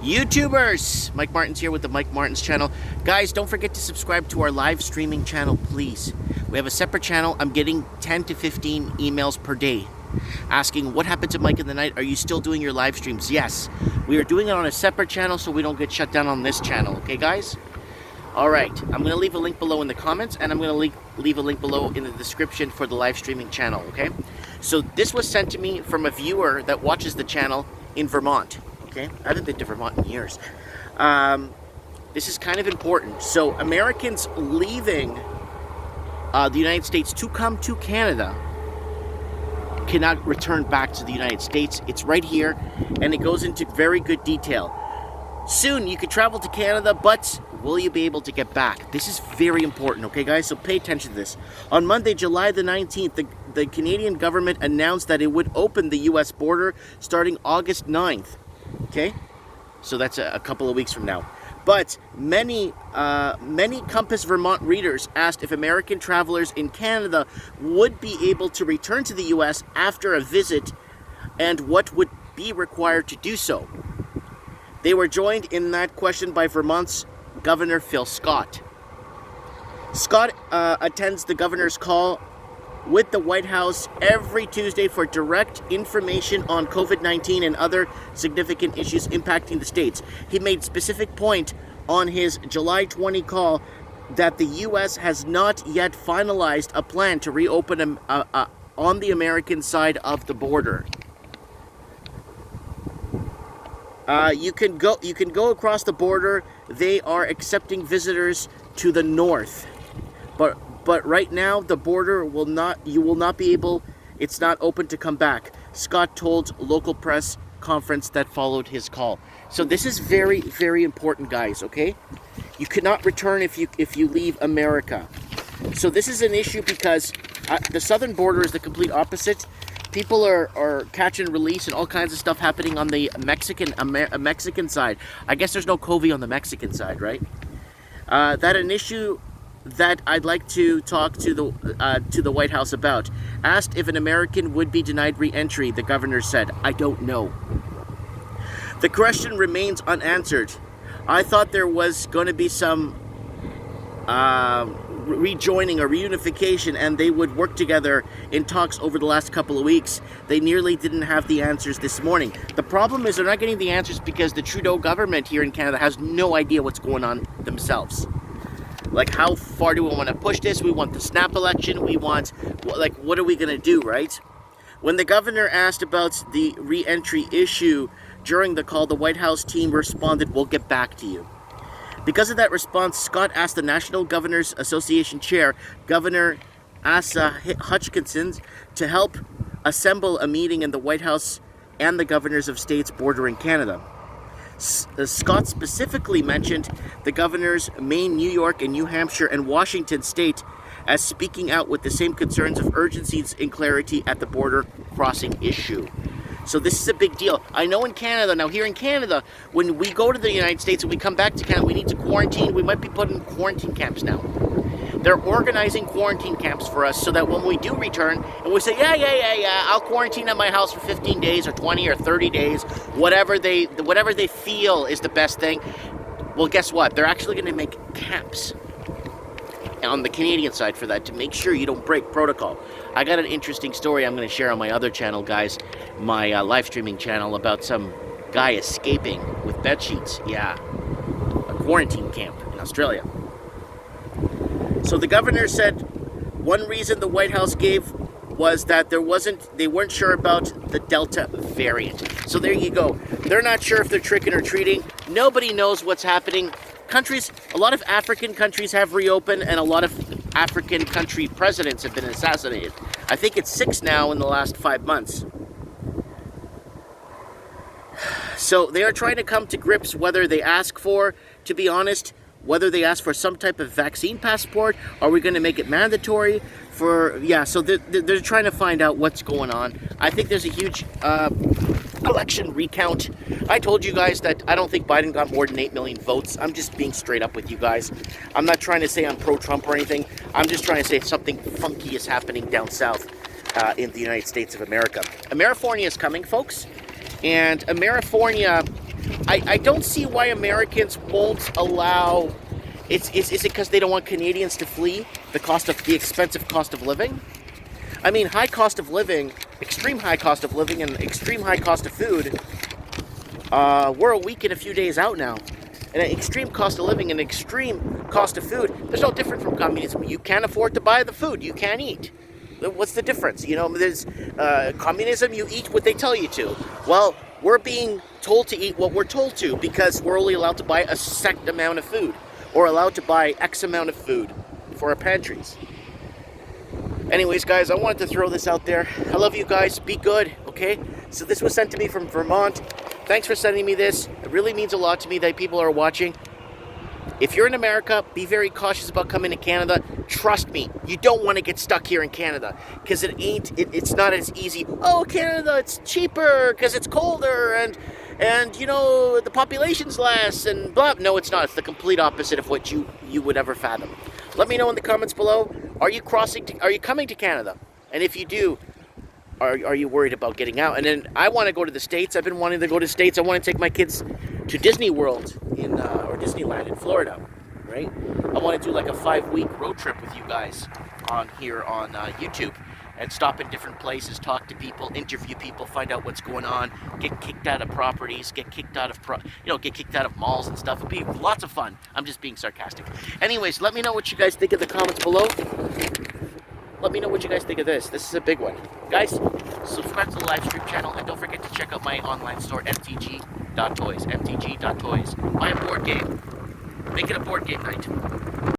YouTubers, Mike Martins here with the Mike Martins channel. Guys, don't forget to subscribe to our live streaming channel, please. We have a separate channel. I'm getting 10 to 15 emails per day asking, what happened to Mike in the night? Are you still doing your live streams? Yes, we are doing it on a separate channel so we don't get shut down on this channel. Okay, guys? All right, I'm going to leave a link below in the comments, and I'm going to leave a link below in the description for the live streaming channel, okay? So this was sent to me from a viewer that watches the channel in Vermont. Okay, I haven't been to Vermont in years. This is kind of important. So Americans leaving the United States to come to Canada cannot return back to the United States. It's right here, and it goes into very good detail. Soon you could travel to Canada, but will you be able to get back? This is very important, okay guys? So pay attention to this. On Monday, July the 19th, the Canadian government announced that it would open the US border starting August 9th. Okay, so that's a couple of weeks from now. But many Compass Vermont readers asked if American travelers in Canada would be able to return to the U.S. after a visit and what would be required to do so. They were joined in that question by Vermont's Governor Phil Scott. Scott attends the governor's call with the White House every Tuesday for direct information on COVID-19 and other significant issues impacting the states. He made specific point on his July 20 call that the U.S. has not yet finalized a plan to reopen on the American side of the border. You can go across the border. They are accepting visitors to the north, but right now the border you will not be able, it's not open to come back, Scott told local press conference that followed his call. So this is very, very important, guys, okay? You cannot return if you leave America. So this is an issue because the southern border is the complete opposite. People are catch and release and all kinds of stuff happening on the Mexican side. I guess there's no COVID on the Mexican side, right? That an issue that I'd like to talk to the White House about. Asked if an American would be denied re-entry, the governor said, "I don't know." The question remains unanswered. I thought there was going to be some rejoining or reunification, and they would work together in talks over the last couple of weeks. They nearly didn't have the answers this morning. The problem is they're not getting the answers because the Trudeau government here in Canada has no idea what's going on themselves. Like, how far do we want to push this? We want the snap election. We want, like, what are we going to do, right? When the governor asked about the re-entry issue during the call, the White House team responded, "We'll get back to you." Because of that response, Scott asked the National Governors Association chair, Governor Asa Hutchinson, to help assemble a meeting in the White House and the governors of states bordering Canada. Scott specifically mentioned the governors Maine, New York, and New Hampshire and Washington state as speaking out with the same concerns of urgencies and clarity at the border crossing issue. So this is a big deal. I know in Canada, now here in Canada, when we go to the United States and we come back to Canada, we need to quarantine. We might be put in quarantine camps now. They're organizing quarantine camps for us so that when we do return and we say, yeah, I'll quarantine at my house for 15 days or 20 or 30 days, whatever they feel is the best thing. Well, guess what? They're actually going to make camps on the Canadian side for that to make sure you don't break protocol. I got an interesting story I'm going to share on my other channel, guys, my live streaming channel, about some guy escaping with bed sheets. Yeah, a quarantine camp in Australia. So the governor said one reason the White House gave was that they weren't sure about the Delta variant. So there you go. They're not sure if they're tricking or treating. Nobody knows what's happening. A lot of African countries have reopened, and a lot of African country presidents have been assassinated. I think it's 6 now in the last 5 months. So they are trying to come to grips whether they ask for, to be honest, whether they ask for some type of vaccine passport. Are we going to make it mandatory so they're trying to find out what's going on. I think there's a huge election recount. I told you guys that I don't think Biden got more than 8 million votes. I'm just being straight up with you guys. I'm not trying to say I'm pro-Trump or anything. I'm just trying to say something funky is happening down south in the United States of America. Amerifornia is coming, folks. And Amerifornia I don't see why Americans won't allow. Is it because they don't want Canadians to flee the expensive cost of living? I mean, high cost of living, extreme high cost of living, and extreme high cost of food. We're a week and a few days out now. And an extreme cost of living and extreme cost of food, there's no different from communism. You can't afford to buy the food you can't eat. What's the difference? You know, there's communism, you eat what they tell you to. Well, we're being told to eat what we're told to because we're only allowed to buy a set amount of food or allowed to buy X amount of food for our pantries. Anyways, guys, I wanted to throw this out there. I love you guys. Be good, okay? So this was sent to me from Vermont. Thanks for sending me this. It really means a lot to me that people are watching. If you're in America, be very cautious about coming to Canada. Trust me, you don't want to get stuck here in Canada because it's not as easy. Oh, Canada, it's cheaper because it's colder and you know the population's less and blah. No, it's not. It's the complete opposite of what you would ever fathom. Let me know in the comments below. Are you coming to Canada? And if you do, are you worried about getting out? And then I want to go to the States. I've been wanting to go to the States. I want to take my kids to Disney World or Disneyland in Florida, right? I want to do like a 5-week road trip with you guys on YouTube and stop in different places, talk to people, interview people, find out what's going on, get kicked out of properties, get kicked out of malls and stuff. It'll be lots of fun. I'm just being sarcastic. Anyways, let me know what you guys think in the comments below. Let me know what you guys think of this. This is a big one. Guys, subscribe to the live stream channel and don't forget to check out my online store, mtg.toys. mtg.toys. Buy a board game. Make it a board game night.